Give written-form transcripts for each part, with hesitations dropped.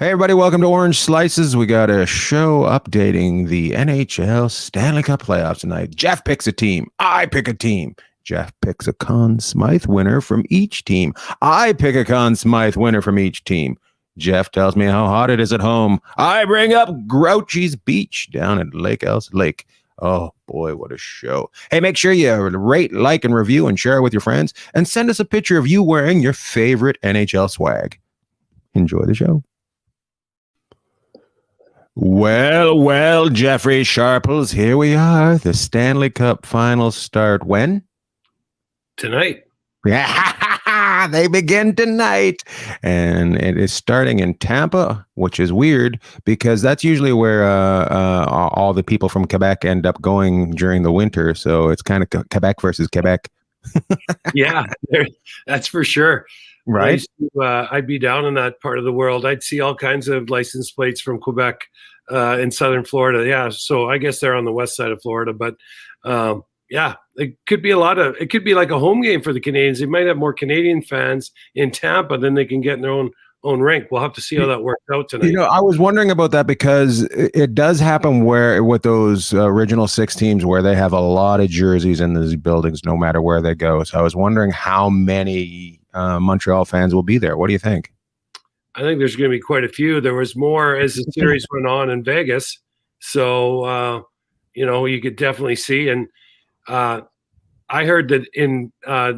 Hey everybody, welcome to Orange Slices. We got a show updating the NHL Stanley Cup playoffs tonight. Jeff picks a team. I pick a team. Jeff picks a Conn Smythe winner from each team. I pick a Conn Smythe winner from each team. Jeff tells me how hot it is at home. I bring up Grouchy's Beach down at Lake Else Lake. Oh boy, what a show. Hey, make sure you rate, like, and review and share it with your friends. And send us a picture of you wearing your favorite NHL swag. Enjoy the show. Well, Jeffrey Sharples, here we are. The Stanley Cup finals start when? Tonight. Yeah, they begin tonight. And it is starting in Tampa, which is weird because that's usually where all the people from Quebec end up going during the winter. So it's kind of Quebec versus Quebec. Yeah, that's for sure. Right. I'd be down in that part of the world. I'd see all kinds of license plates from Quebec in southern Florida. Yeah, so I guess they're on the west side of Florida. But yeah, it could be it could be like a home game for the Canadians. They might have more Canadian fans in Tampa than they can get in their own rink. We'll have to see how that works out tonight. You know, I was wondering about that because it does happen where with those original six teams where they have a lot of jerseys in these buildings no matter where they go. So I was wondering how many Montreal fans will be there. What do you think? I think there's going to be quite a few. There was more as the series went on in Vegas. So, you could definitely see. And I heard that in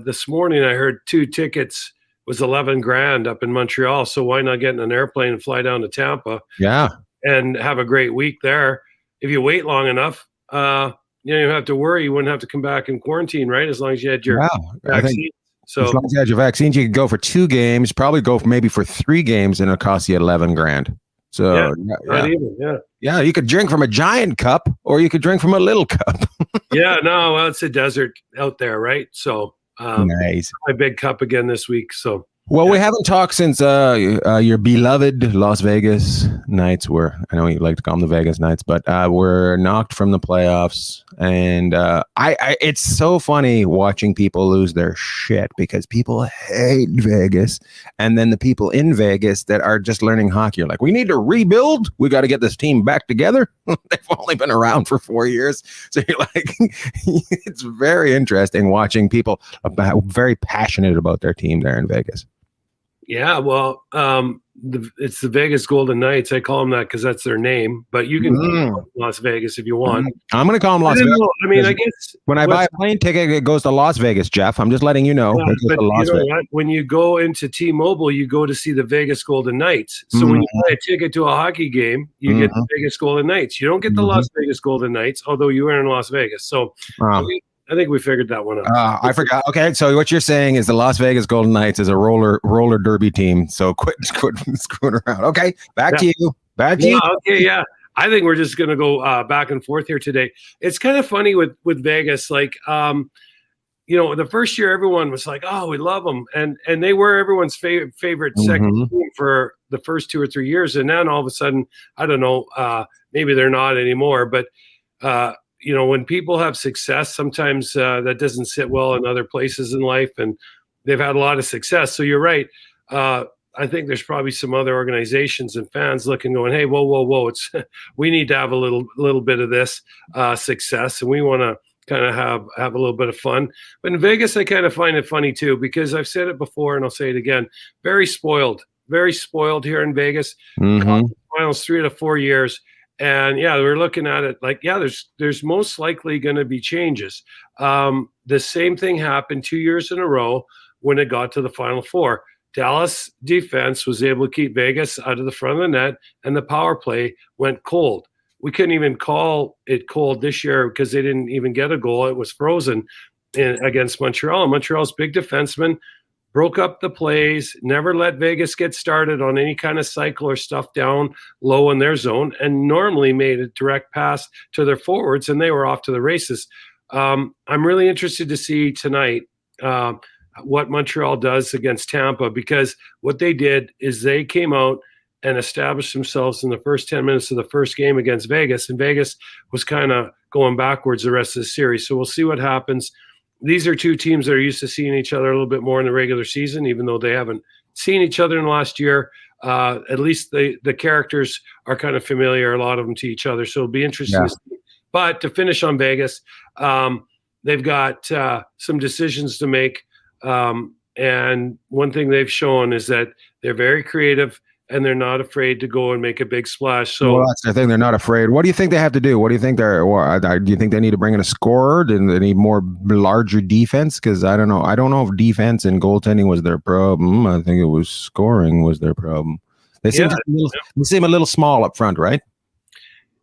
this morning, I heard 2 tickets was 11 grand up in Montreal. So why not get in an airplane and fly down to Tampa? Yeah. And have a great week there. If you wait long enough, you don't have to worry. You wouldn't have to come back in quarantine, right? As long as you had your vaccine. So as long as you had your vaccines, you could go for 2 games, probably go maybe for 3 games, and it'll cost you 11 grand. So yeah, you could drink from a giant cup or you could drink from a little cup. Well, it's a desert out there, right? So nice. My big cup again this week. So we haven't talked since your beloved Las Vegas Knights were, I know you like to call them the Vegas Knights, but were knocked from the playoffs. And it's so funny watching people lose their shit because people hate Vegas. And then the people in Vegas that are just learning hockey are like, we need to rebuild. We got to get this team back together. They've only been around for 4 years. So you're like, it's very interesting watching people very passionate about their team there in Vegas. Yeah, well, it's the Vegas Golden Knights. I call them that because that's their name. But you can call them Las Vegas if you want. I'm going to call them Las Vegas. I mean, I guess when I buy a plane ticket, it goes to Las Vegas, Jeff. I'm just letting you know. Yeah, but you know what? When you go into T-Mobile, you go to see the Vegas Golden Knights. So when you buy a ticket to a hocky game, you get the Vegas Golden Knights. You don't get the Las Vegas Golden Knights, although you are in Las Vegas. So I think we figured that one out. I forgot. Okay, so what you're saying is the Las Vegas Golden Knights is a roller derby team. So quit screwing around. Okay, back to you. Okay, yeah. I think we're just going to go back and forth here today. It's kind of funny with Vegas. Like, the first year everyone was like, "Oh, we love them," and they were everyone's favorite second team for the first 2 or 3 years, and then all of a sudden, I don't know, maybe they're not anymore, but. When people have success, sometimes that doesn't sit well in other places in life, and they've had a lot of success. So you're right. I think there's probably some other organizations and fans looking, going, "Hey, whoa! We need to have a little bit of this success, and we want to kind of have a little bit of fun." But in Vegas, I kind of find it funny too because I've said it before, and I'll say it again. Very spoiled here in Vegas. Finals 3 out of 4 years. And we're looking at it like, there's most likely going to be changes. The same thing happened 2 years in a row when it got to the Final Four. Dallas defense was able to keep Vegas out of the front of the net, and the power play went cold. We couldn't even call it cold this year because they didn't even get a goal. It was frozen against Montreal. Montreal's big defenseman broke up the plays, never let Vegas get started on any kind of cycle or stuff down low in their zone, and normally made a direct pass to their forwards, and they were off to the races. I'm really interested to see tonight what Montreal does against Tampa, because what they did is they came out and established themselves in the first 10 minutes of the first game against Vegas, and Vegas was kind of going backwards the rest of the series. So we'll see what happens. These are 2 teams that are used to seeing each other a little bit more in the regular season, even though they haven't seen each other in the last year. At least the characters are kind of familiar, a lot of them to each other. So it'll be interesting to see. But to finish on Vegas, they've got some decisions to make. And one thing they've shown is that they're very creative and they're not afraid to go and make a big splash. So that's the thing; they're not afraid. What do you think they have to do? What do you think do you think they need to bring in a scorer? Do they need more larger defense? Because I don't know. I don't know if defense and goaltending was their problem. I think it was scoring was their problem. They seem a little small up front, right?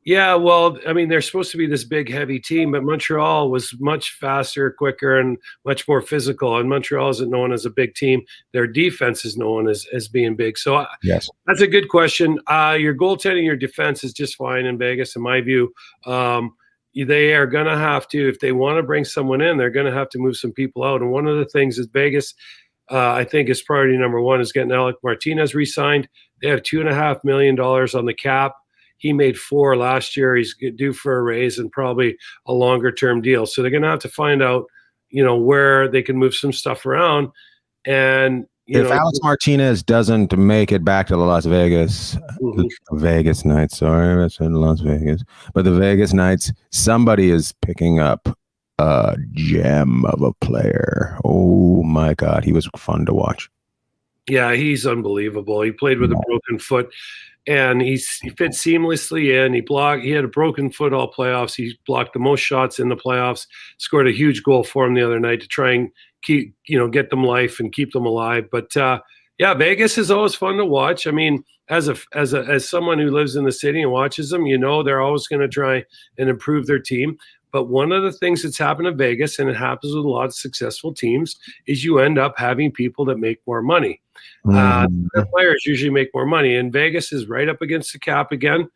Yeah, well, I mean, they're supposed to be this big, heavy team, but Montreal was much faster, quicker, and much more physical. And Montreal isn't known as a big team. Their defense is known as being big. So yes, that's a good question. Your goaltending, your defense is just fine in Vegas, in my view. They are going to have to, if they want to bring someone in, they're going to have to move some people out. And one of the things is Vegas, I think, is priority number one is getting Alec Martinez re-signed. They have $2.5 million on the cap. He made $4 million last year. He's due for a raise and probably a longer-term deal. So they're going to have to find out, where they can move some stuff around. And if Alex Martinez doesn't make it back to the Las Vegas, Vegas Knights, sorry, I said Las Vegas, but the Vegas Knights, somebody is picking up a gem of a player. Oh my God, he was fun to watch. Yeah, he's unbelievable. He played with a broken foot. And he fit seamlessly in. He had a broken foot all playoffs. He blocked the most shots in the playoffs. Scored a huge goal for him the other night to try and keep, get them life and keep them alive. But yeah, Vegas is always fun to watch. I mean, as someone who lives in the city and watches them, they're always going to try and improve their team. But one of the things that's happened in Vegas, and it happens with a lot of successful teams, is you end up having people that make more money. The players usually make more money, and Vegas is right up against the cap again.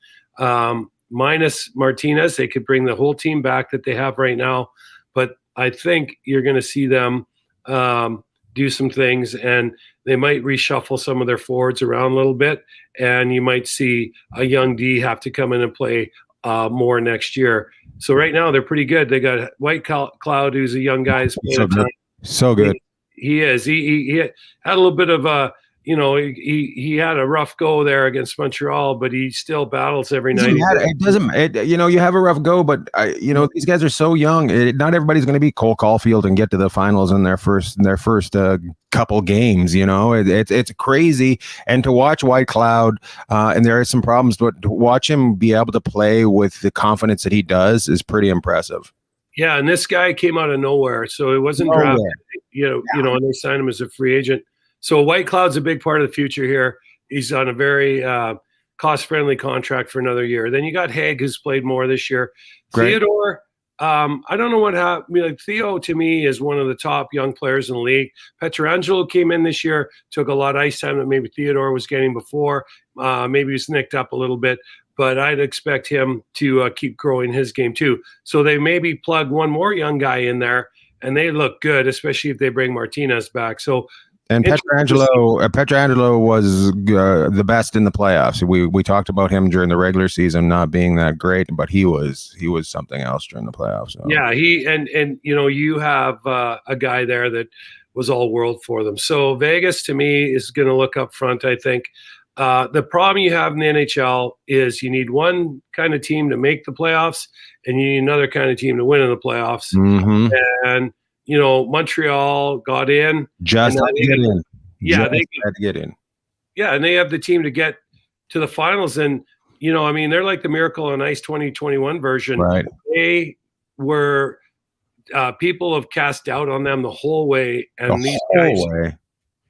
Minus Martinez, they could bring the whole team back that they have right now. But I think you're going to see them do some things, and they might reshuffle some of their forwards around a little bit, and you might see a young D have to come in and play more next year. So right now they're pretty good. They got White Cloud, who's a young guy. So good. He is. He had a little bit of a, he had a rough go there against Montreal, but he still battles every night. You have a rough go, but these guys are so young. Not everybody's going to be Cole Caulfield and get to the finals in their first couple games. It's crazy. And to watch White Cloud, and there are some problems, but to watch him be able to play with the confidence that he does is pretty impressive. Yeah, and this guy came out of nowhere, so it wasn't drafted. And they signed him as a free agent. So White Cloud's a big part of the future here. He's on a very cost-friendly contract for another year. Then you got Haig, who's played more this year. Great. Theodore, I don't know what happened. Theo, to me, is one of the top young players in the league. Pietrangelo came in this year, took a lot of ice time that maybe Theodore was getting before. Maybe he's nicked up a little bit. But I'd expect him to keep growing his game too. So they maybe plug one more young guy in there, and they look good, especially if they bring Martinez back. So, and Pietrangelo was the best in the playoffs. We talked about him during the regular season not being that great, but he was something else during the playoffs. So. Yeah, you have a guy there that was all world for them. So Vegas to me is going to look up front, I think. The problem you have in the NHL is you need one kind of team to make the playoffs, and you need another kind of team to win in the playoffs. Mm-hmm. And Montreal got in. Just had to get in. Yeah, they had to get in. Yeah, and they have the team to get to the finals. And they're like the Miracle on Ice 2021 version. Right. They were people have cast doubt on them the whole way, and these guys.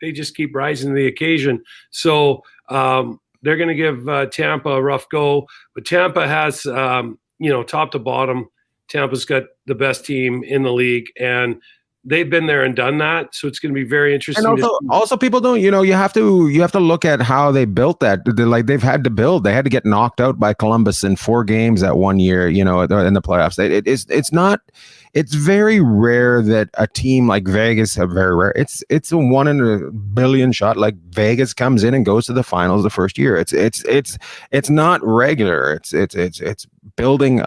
They just keep rising to the occasion. So they're going to give Tampa a rough go. But Tampa has, top to bottom, Tampa's got the best team in the league. And they've been there and done that. So it's going to be very interesting. And also people don't, you have to look at how they built that. They've had to build. They had to get knocked out by Columbus in 4 games that one year, in the playoffs. It's very rare that a team like Vegas, very rare. It's a 1 in a billion shot. Like Vegas comes in and goes to the finals the first year. It's not regular. It's building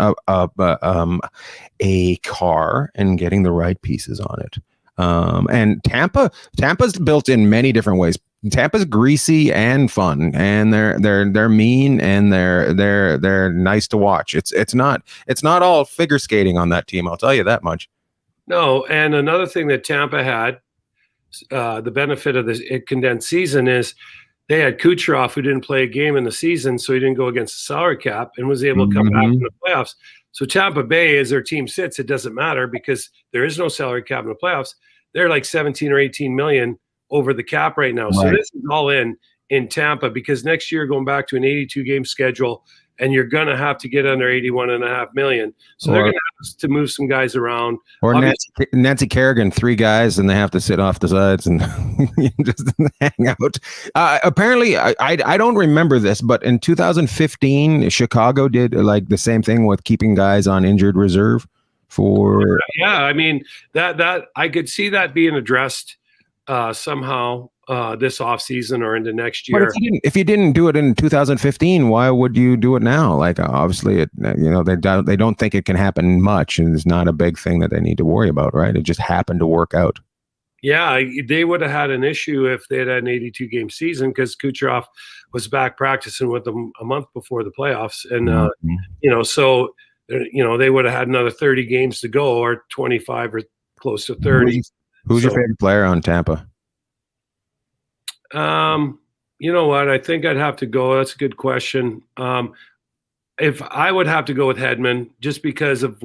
a car and getting the right pieces on it. And Tampa's built in many different ways. Tampa's greasy and fun, and they're mean, and they're nice to watch. It's not all figure skating on that team. I'll tell you that much. No, and another thing that Tampa had, the benefit of this condensed season is they had Kucherov, who didn't play a game in the season, so he didn't go against the salary cap and was able to come back in the playoffs. So Tampa Bay, as their team sits, it doesn't matter because there is no salary cap in the playoffs. They're like 17 or 18 million over the cap right now. Right. So this is all in Tampa because next year going back to an 82 game schedule, and you're going to have to get under 81.5 million. So they're going to have to move some guys around. Or Nancy Kerrigan, 3 guys, and they have to sit off the sides and just hang out. Apparently, I don't remember this, but in 2015, Chicago did like the same thing with keeping guys on injured reserve for. Yeah, I mean, that I could see that being addressed somehow this offseason or into next year. But if you didn't do it in 2015, why would you do it now? Like obviously, they don't think it can happen much, and it's not a big thing that they need to worry about, right? It just happened to work out. Yeah, they would have had an issue if they had an 82 game season because Kucherov was back practicing with them a month before the playoffs, and so they would have had another 30 games to go or 25 or close to 30. Who's your favorite player on Tampa? You know what? I think I'd have to go. That's a good question. If I would have to go with Hedman just because of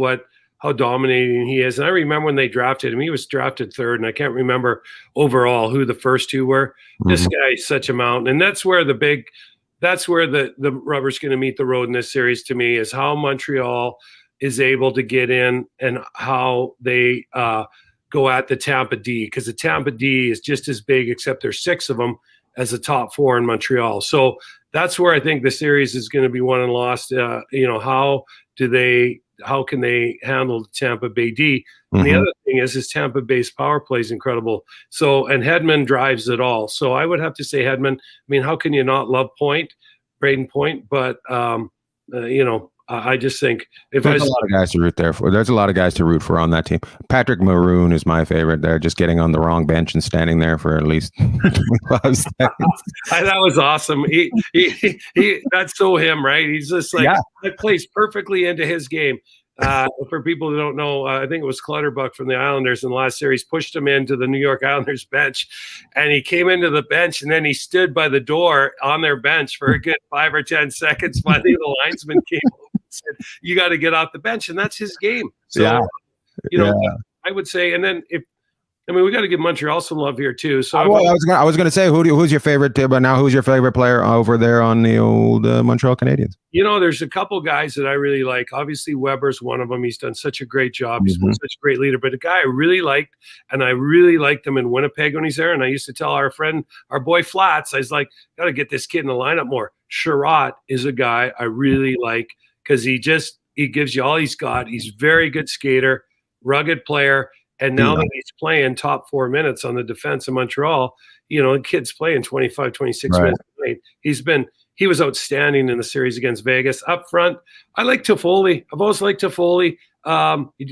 how dominating he is. And I remember when they drafted him, he was drafted 3rd, and I can't remember overall who the first 2 were. This guy is such a mountain. And that's where the rubber's going to meet the road in this series to me is how Montreal is able to get in and how they, go at the Tampa D, because the Tampa D is just as big, except there's 6 of them, as the top 4 in Montreal. So that's where I think the series is going to be won and lost. How can they handle the Tampa Bay D? And the other thing is Tampa Bay's power play is incredible. So, and Hedman drives it all. So I would have to say Hedman. I mean, how can you not love Braden Point? But, I just think there's a lot of guys to root there for. There's a lot of guys to root for on that team. Patrick Maroon is my favorite. They're just getting on the wrong bench and standing there for at least 25 seconds. That was awesome. He that's so him, right? He's just like that plays perfectly into his game. For people who don't know, I think it was Clutterbuck from the Islanders in the last series pushed him into the New York Islanders bench, and he came into the bench, and then he stood by the door on their bench for a good 5 or 10 seconds. Finally, the linesman came over and said, "You got to get off the bench," and that's his game. So, I would say, and then we got to give Montreal some love here too. So I was going to say, who's your favorite? But now, who's your favorite player over there on the old Montreal Canadiens? There's a couple guys that I really like. Obviously, Weber's one of them. He's done such a great job. He's been such a great leader. But a guy I really liked, and I really liked him in Winnipeg when he's there. And I used to tell our boy Flats, I was like, got to get this kid in the lineup more. Sherratt is a guy I really like because he gives you all he's got. He's a very good skater, rugged player. And now that he's playing top 4 minutes on the defense of Montreal, the kid's playing 25, 26 minutes a night. He was outstanding in the series against Vegas. Up front, I like Toffoli. I've always liked Toffoli.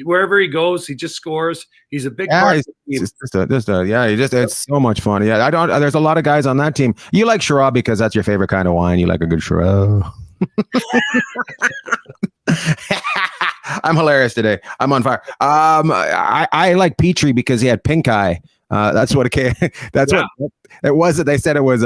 Wherever he goes, he just scores. He's a big part of the team. It's so much fun. Yeah, there's a lot of guys on that team. You like Shiraz because that's your favorite kind of wine. You like a good Shiraz. I'm hilarious today. I'm on fire. I like Petrie because he had pink eye. That's what it came. What it was. They said it was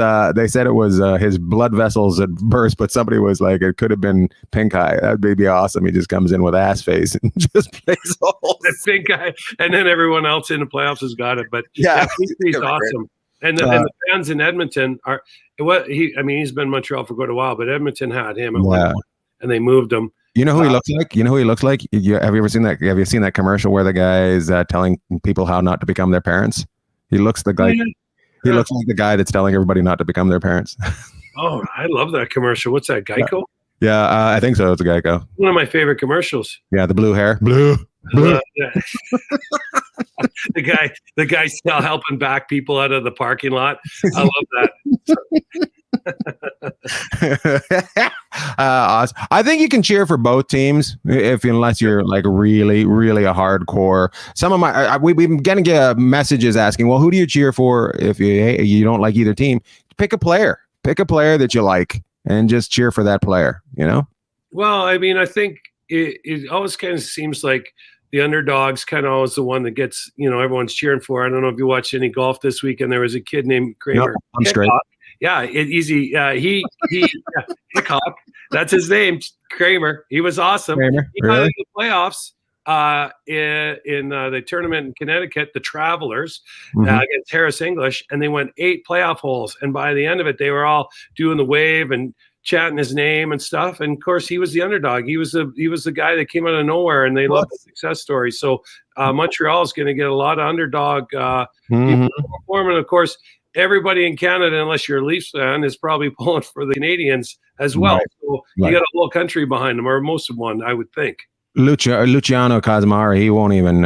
his blood vessels that burst, but somebody was like, it could have been pink eye. That'd be awesome. He just comes in with ass face and just plays holes. The pink eye, and then everyone else in the playoffs has got it. But he's awesome. And the fans in Edmonton are. He's been in Montreal for quite a while, but Edmonton had him at one point, and they moved him. You know who he looks like? Have you ever seen that? Have you seen that commercial where the guy is telling people how not to become their parents? He looks like he looks like the guy that's telling everybody not to become their parents. Oh, I love that commercial. What's that, Geico? Yeah, I think so. It's a Geico. One of my favorite commercials. Yeah, the blue hair. Blue. The guy still helping back people out of the parking lot. I love that. Awesome. I think you can cheer for both teams unless you're like really, really a hardcore. Some of we've been getting messages asking, well, who do you cheer for if you don't like either team? Pick a player that you like and just cheer for that player. Well, I mean, I think it always kind of seems like the underdog's kind of always the one that gets, everyone's cheering for. I don't know if you watched any golf this weekend. There was a kid named Kramer. Nope, I'm straight. Yeah, easy. He Hickok. That's his name, Kramer. He was awesome. Kramer, He really? got into the playoffs in the tournament in Connecticut, the Travelers against Harris English, and they went 8 playoff holes. And by the end of it, they were all doing the wave and chanting his name and stuff. And of course, he was the underdog. He was the guy that came out of nowhere, and they loved the success story. So Montreal is going to get a lot of underdog people performing. Of course, everybody in Canada, unless you're a Leafs fan, is probably pulling for the Canadians as well. Right. So you got a whole country behind them, or most of one, I would think. Luciano Cosmari, he won't even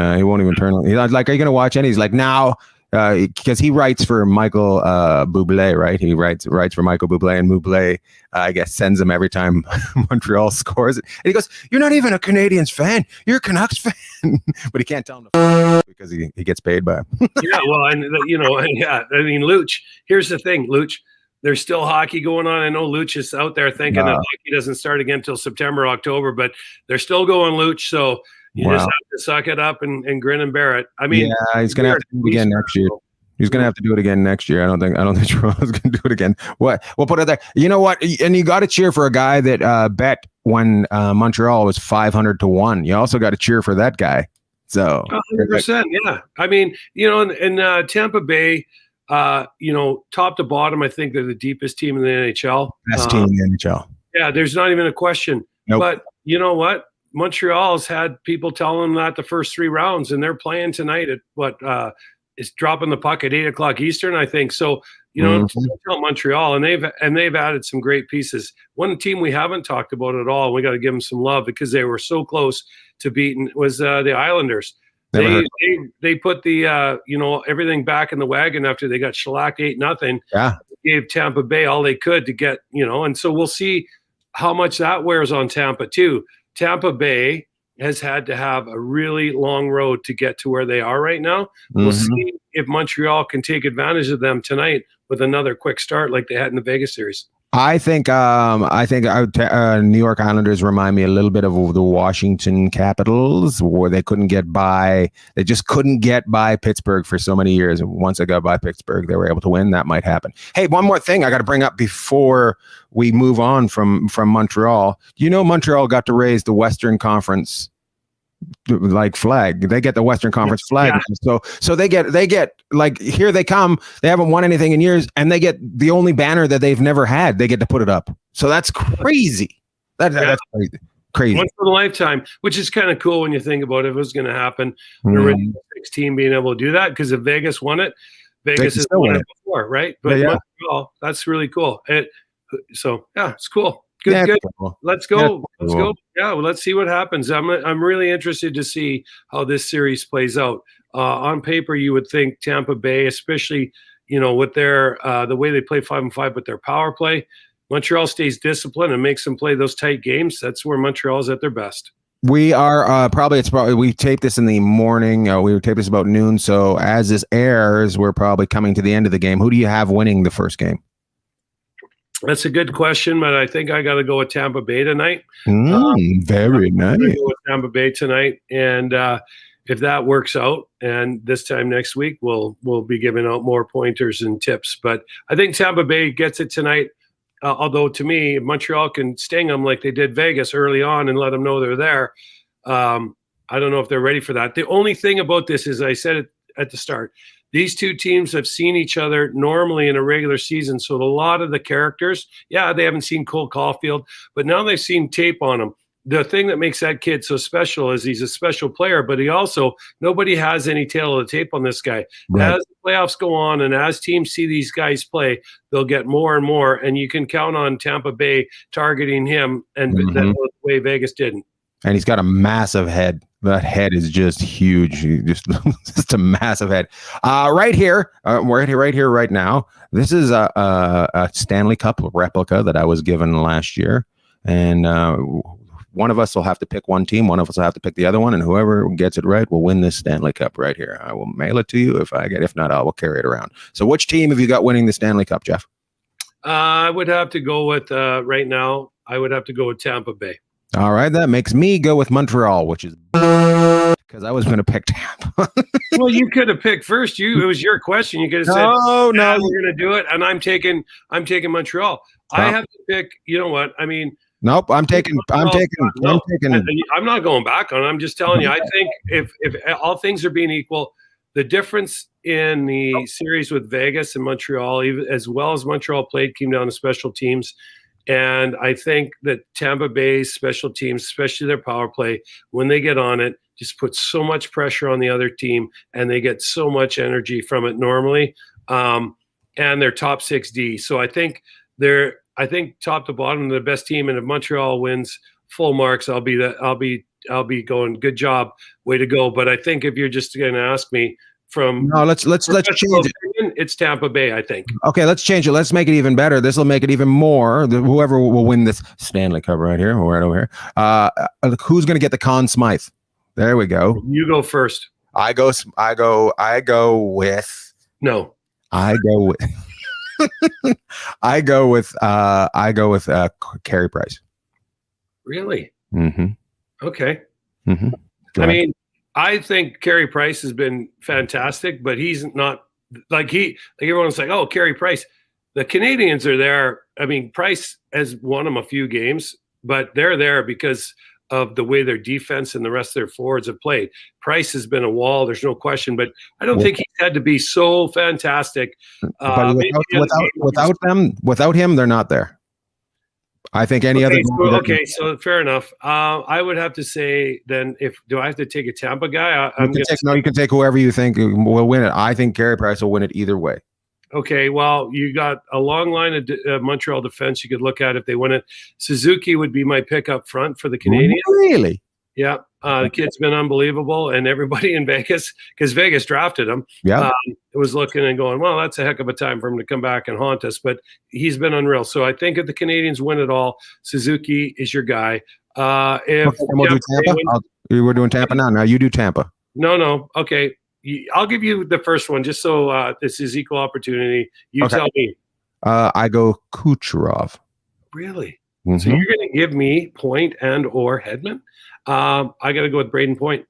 turn. He's like, are you going to watch any? He's like, now, because he writes for Michael Bublé, right? He writes for Michael Bublé, and Bublé, I guess, sends him every time Montreal scores. And he goes, "You're not even a Canadiens fan. You're a Canucks fan," but he can't tell him because he gets paid by him. Yeah, well, and I mean, Luch. Here's the thing, Luch. There's still hockey going on. I know Luch is out there thinking that hockey doesn't start again until September, October, but they're still going Luch. So you just have to suck it up and grin and bear it. I mean, yeah, he's going to have to do it again next year. He's going to have to do it again next year. I don't think Toronto's going to do it again. What? We'll put it there. You know what? And you got to cheer for a guy that bet when Montreal was 500-1. You also got to cheer for that guy. So 100%. Yeah. I mean, in Tampa Bay, top to bottom, I think they're the deepest team in the NHL. Best team in the NHL. Yeah, there's not even a question. Nope. But you know what? Montreal's had people telling them that the first 3 rounds, and they're playing tonight at is dropping the puck at 8:00 Eastern, I think. So, tell Montreal, and they've added some great pieces. One team we haven't talked about at all, and we got to give them some love because they were so close to beating, was the Islanders. They put the everything back in the wagon after they got shellacked 8-0. Yeah, gave Tampa Bay all they could to get, and so we'll see how much that wears on Tampa too. Tampa Bay has had to have a really long road to get to where they are right now. We'll see if Montreal can take advantage of them tonight with another quick start like they had in the Vegas series. I think New York Islanders remind me a little bit of the Washington Capitals, where they couldn't get by. They just couldn't get by Pittsburgh for so many years. And once they got by Pittsburgh, they were able to win. That might happen. Hey, one more thing I got to bring up before we move on from Montreal. Montreal got to raise the Western Conference flag. They get the Western Conference flag. Yeah. So they get like, here they come. They haven't won anything in years, and they get the only banner that they've never had. They get to put it up. So that's crazy. That's crazy. Once in a lifetime, which is kind of cool when you think about it. If it was going to happen, the original 16 being able to do that, because if Vegas won it, Vegas has won it before, right? But Montreal, that's really cool. It's cool. Good. Cool. Let's go. Let's go. Yeah, well, let's see what happens. I'm really interested to see how this series plays out. On paper, you would think Tampa Bay, especially with their the way they play 5-5 with their power play, Montreal stays disciplined and makes them play those tight games. That's where Montreal is at their best. We are we tape this in the morning. We tape this about noon. So as this airs, we're probably coming to the end of the game. Who do you have winning the first game? That's a good question, but I think I got to go with Tampa Bay tonight. Very nice. I'm gonna go with Tampa Bay tonight, and if that works out, and this time next week we'll be giving out more pointers and tips. But I think Tampa Bay gets it tonight. Although to me, if Montreal can sting them like they did Vegas early on and let them know they're there, I don't know if they're ready for that. The only thing about this is, I said it at the start, these two teams have seen each other normally in a regular season. So a lot of the characters, they haven't seen Cole Caulfield, but now they've seen tape on him. The thing that makes that kid so special is he's a special player, but nobody has any tail of the tape on this guy. Right. As the playoffs go on and as teams see these guys play, they'll get more and more, and you can count on Tampa Bay targeting him, and that's the way Vegas didn't. And he's got a massive head. That head is just huge. Just a massive head. Right here, right here, right now. This is a Stanley Cup replica that I was given last year, and one of us will have to pick one team. One of us will have to pick the other one, and whoever gets it right will win this Stanley Cup right here. I will mail it to you if I get. If not, I will carry it around. So, which team have you got winning the Stanley Cup, Jeff? I would have to go with right now. I would have to go with Tampa Bay. All right, that makes me go with Montreal, which is because I was going to pick Tampa. Well, you could have picked first. It was your question. You could have said, "No, no, we're going to do it," and I'm taking Montreal. I have to pick. You know what? I mean, nope. I'm taking. I'm not going back on it. I'm just telling you. I think if all things are being equal, the difference in the series with Vegas and Montreal, even as well as Montreal played, came down to special teams. And I think that Tampa Bay's special teams, especially their power play, when they get on it, just put so much pressure on the other team, and they get so much energy from it normally. And they're top 6D. So I think top to bottom, the best team. And if Montreal wins full marks, I'll be going, good job, way to go. But I think if you're just going to ask me, let's change it. It's Tampa Bay, I think. Okay, let's change it. Let's make it even better. This will make it even more. Whoever will win this Stanley Cup right here, right over here. Who's going to get the Conn Smythe? There we go. You go first. I go with. No. I go with. I go with Carey Price. Really? Mm-hmm. Okay. Mm-hmm. I mean, I think Carey Price has been fantastic, but he's not like everyone's like, oh, Carey Price. The Canadians are there. I mean, Price has won them a few games, but they're there because of the way their defense and the rest of their forwards have played. Price has been a wall. There's no question, but I don't think he's had to be so fantastic. But without him, they're not there. I think any other. So fair enough. I would have to say then, do I have to take a Tampa guy? You can take whoever you think will win it. I think Carey Price will win it either way. Okay, well, you got a long line of Montreal defense you could look at if they win it. Suzuki would be my pick up front for the Canadians. Really? Yeah. The kid's been unbelievable, and everybody in Vegas, because Vegas drafted him, it was looking and going, well, that's a heck of a time for him to come back and haunt us. But he's been unreal. So I think if the Canadians win it all, Suzuki is your guy. We'll do Tampa. We're doing Tampa now. Now you do Tampa. No. Okay. I'll give you the first one just so this is equal opportunity. Tell me. I go Kucherov. Really? Mm-hmm. So you're going to give me Point and or Hedman? I got to go with Braden Point.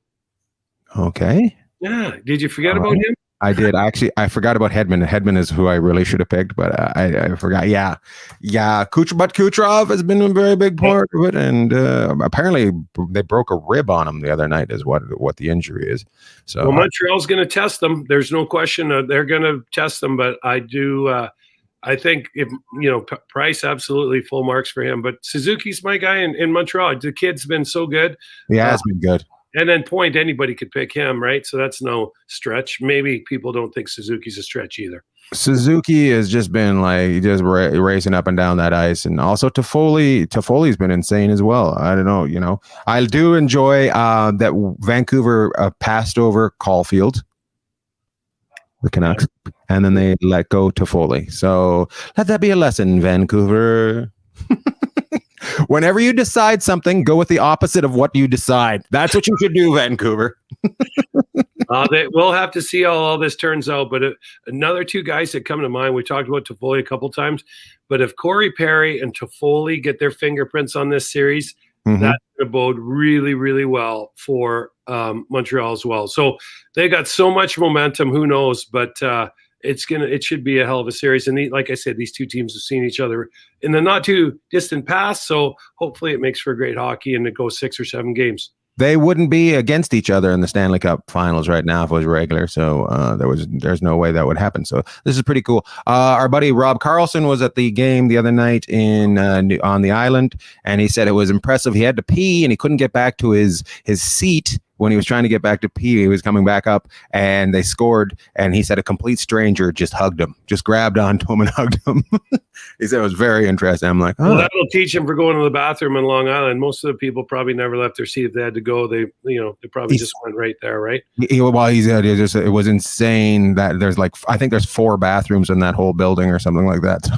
Okay. Yeah. Did you forget about him? I did. I forgot about Hedman. Hedman is who I really should have picked, but I forgot. Yeah. But Kucherov has been a very big part of it, and apparently they broke a rib on him the other night. Is what the injury is. So well, Montreal's going to test them. There's no question they're going to test them, but I do. I think if Price, absolutely full marks for him. But Suzuki's my guy in Montreal. The kid's been so good. Yeah, it's been good. And then Point, anybody could pick him, right? So that's no stretch. Maybe people don't think Suzuki's a stretch either. Suzuki has just been racing up and down that ice, and also Toffoli's been insane as well. I don't know, I do enjoy that Vancouver passed over Caulfield, the Canucks, and then they let go Toffoli. So let that be a lesson, Vancouver. Whenever you decide something, go with the opposite of what you decide. That's what you should do, Vancouver. We'll have to see how all this turns out. But another two guys that come to mind, we talked about Toffoli a couple times, but if Corey Perry and Toffoli get their fingerprints on this series, that's going to bode really, really well for Montreal as well. So they got so much momentum. Who knows? But it should be a hell of a series. And like I said, these two teams have seen each other in the not too distant past. So hopefully it makes for great hockey and it goes 6 or 7 games. They wouldn't be against each other in the Stanley Cup Finals right now if it was regular. So there's no way that would happen. So this is pretty cool. Our buddy Rob Carlson was at the game the other night on the island, and he said it was impressive. He had to pee and he couldn't get back to his seat when he was trying to get back to pee, he was coming back up, and they scored. And he said a complete stranger just hugged him, just grabbed onto him and hugged him. He said it was very interesting. I'm like, oh, well, that'll teach him for going to the bathroom in Long Island. Most of the people probably never left their seat if they had to go. They probably just went right there, right? It was insane that there's like, I think there's 4 bathrooms in that whole building or something like that. So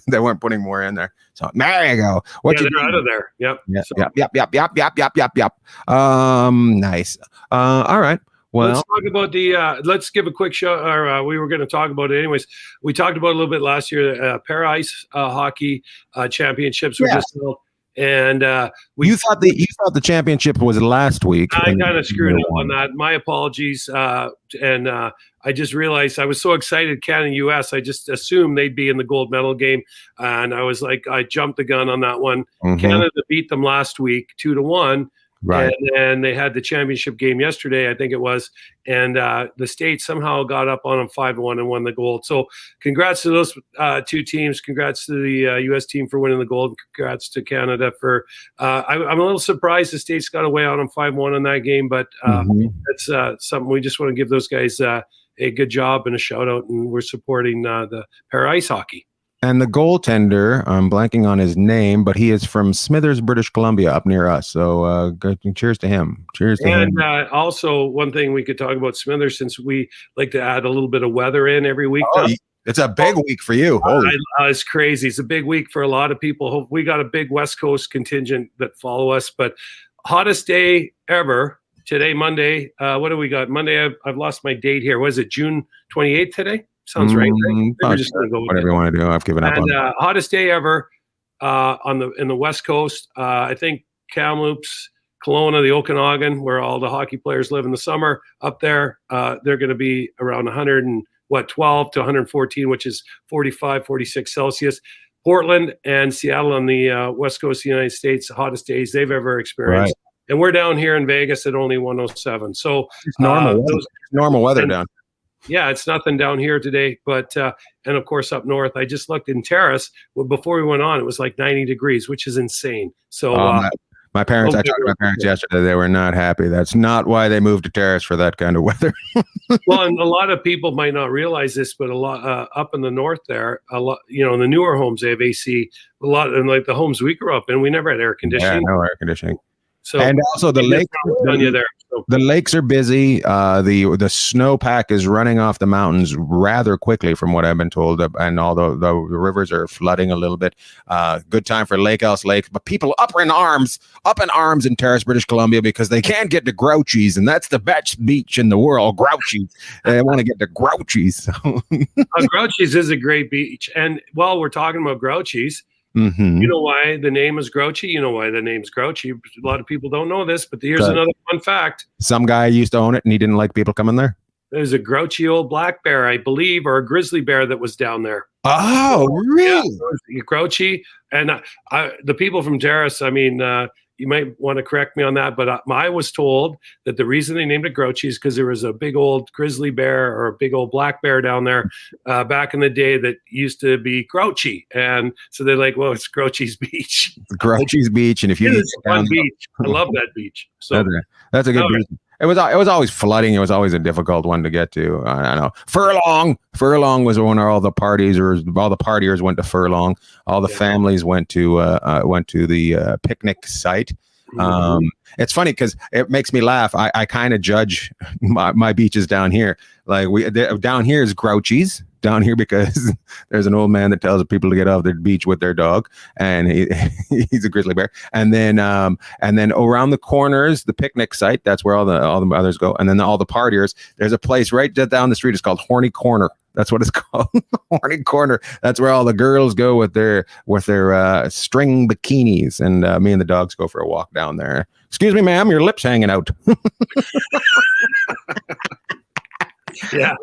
they weren't putting more in there. So there you go. They're out of there. Yep. Yep. Nice. All right. Well, let's talk about let's give a quick show. Or we were going to talk about it anyways. We talked about it a little bit last year. Para Ice hockey championships were just held, and you thought the championship was last week. I kind of screwed up on that. My apologies. And I just realized I was so excited, Canada and US. I just assumed they'd be in the gold medal game, and I was like, I jumped the gun on that one. Mm-hmm. Canada beat them last week 2-1. Right. And then they had the championship game yesterday, I think it was, and the States somehow got up on them 5-1 and won the gold. So congrats to those 2 teams. Congrats to the U.S. team for winning the gold. Congrats to Canada for I'm a little surprised the States got away on them 5-1 in that game, but that's something we just want to give those guys a good job and a shout out, and we're supporting the para ice hockey. And the goaltender, I'm blanking on his name, but he is from Smithers, British Columbia, up near us. So cheers to him. Cheers to him. And also, one thing we could talk about Smithers, since we like to add a little bit of weather in every week. It's a big week for you. It's crazy. It's a big week for a lot of people. We got a big West Coast contingent that follow us. But hottest day ever today, Monday. What do we got? Monday, I've lost my date here. Was it June 28th today? Sounds right. We're just gonna go whatever you want to do. I've given up. And hottest day ever in the West Coast. I think Kamloops, Kelowna, the Okanagan, where all the hockey players live in the summer. Up there, they're going to be around 12 to 114, which is 45, 46 Celsius. Portland and Seattle on the West Coast of the United States, the hottest days they've ever experienced. Right. And we're down here in Vegas at only 107. So it's normal weather down. Yeah, it's nothing down here today, but and of course up north. I just looked in Terrace. Well, before we went on, it was like 90 degrees, which is insane. So my parents, I talked to my parents yesterday. They were not happy. That's not why they moved to Terrace for that kind of weather. Well, and a lot of people might not realize this, but a lot up in the north there, a lot, in the newer homes they have AC. A lot, and like the homes we grew up in, we never had air conditioning. Yeah, no air conditioning. So, and also the lakes on you there. So. The lakes are busy. The snowpack is running off the mountains rather quickly, from what I've been told. And although the rivers are flooding a little bit, good time for Lake Else Lake. But people up in arms in Terrace, British Columbia, because they can't get to Grouchy's, and that's the best beach in the world. Grouchy's. They want to get to Grouchy's. Grouchy's is a great beach, and while we're talking about Grouchy's. Mm-hmm. You know why the name is Grouchy? You know why the name's Grouchy? A lot of people don't know this, but here's another fun fact. Some guy used to own it, and he didn't like people coming there. There's a grouchy old black bear, I believe, or a grizzly bear that was down there. Oh, really? Yeah, Grouchy. And the people from Terrace, I mean, you might want to correct me on that, but I was told that the reason they named it Grouchy is because there was a big old grizzly bear or a big old black bear down there back in the day that used to be grouchy. And so they're like, well, it's Grouchy's Beach. Grouchy's Beach. And if you it's a fun beach. I love that beach. So that's a good beach. It was always flooding. It was always a difficult one to get to. I know. Furlong was when all the parties, or all the partiers went to Furlong. All the families went to the picnic site. It's funny because it makes me laugh. I kind of judge my beaches down here. Like down here is Grouchy's down here because there's an old man that tells people to get off the beach with their dog, and he's a grizzly bear. And then around the corners, the picnic site, that's where all the others go. And then all the partiers, there's a place right down the street. It's called Horny Corner. That's what it's called. Horny Corner. That's where all the girls go with their string bikinis, and me and the dogs go for a walk down there. Excuse me, ma'am, your lip's hanging out. Yeah,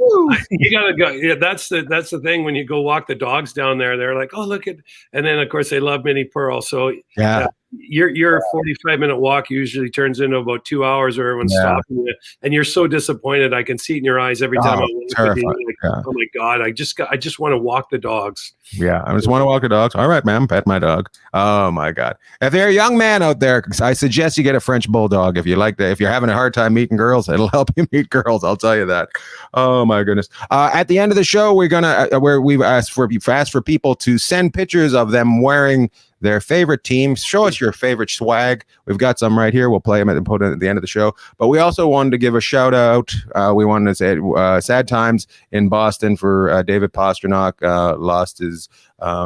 you gotta go. Yeah, that's the thing. When you go walk the dogs down there, they're like, "Oh, look at," and then of course they love Minnie Pearl. So yeah, your 45-minute walk usually turns into about 2 hours where everyone's stopping you, and you're so disappointed. I can see it in your eyes every time I walk. Like, oh my God, I just want to walk the dogs. Yeah, I just want to walk the dogs. All right, ma'am, pet my dog. Oh my God. If you're a young man out there, I suggest you get a French bulldog. If you like that, if you're having a hard time meeting girls, it'll help you meet girls. I'll tell you that. Oh my goodness. At the end of the show, we've asked for people to send pictures of them wearing their favorite teams. Show us your favorite swag. We've got some right here. We'll play them and put it at the end of the show. But we also wanted to give a shout out. We wanted to say sad times in Boston for David Pastrnak. Lost his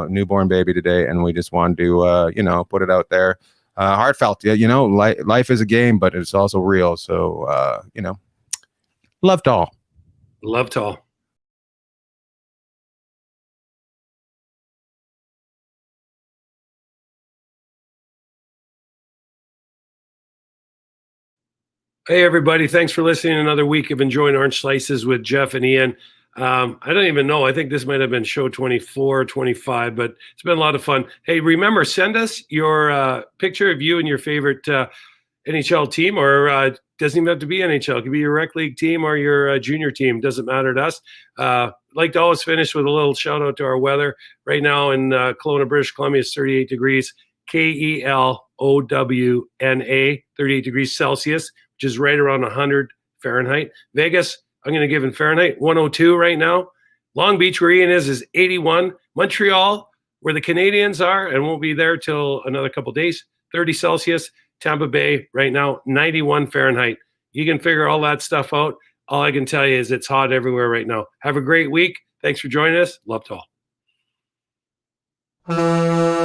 newborn baby today, and we just wanted to put it out there. Heartfelt. Life is a game, but it's also real. So love to all. Love to all. Hey, everybody. Thanks for listening. Another week of Enjoying Orange Slices with Jeff and Ian. I don't even know. I think this might have been show 24, 25, but it's been a lot of fun. Hey, remember, send us your picture of you and your favorite NHL team, or doesn't even have to be NHL. It could be your rec league team or your junior team. Doesn't matter to us. Like to always finish with a little shout out to our weather. Right now in Kelowna, British Columbia, it's 38 degrees. Kelowna, 38 degrees Celsius, which is right around 100 Fahrenheit. Vegas, I'm going to give in Fahrenheit, 102 right now. Long Beach, where Ian is 81. Montreal, where the Canadians are, and won't be there till another couple days, 30 Celsius. Tampa Bay, right now, 91 Fahrenheit. You can figure all that stuff out. All I can tell you is it's hot everywhere right now. Have a great week. Thanks for joining us. Love to all.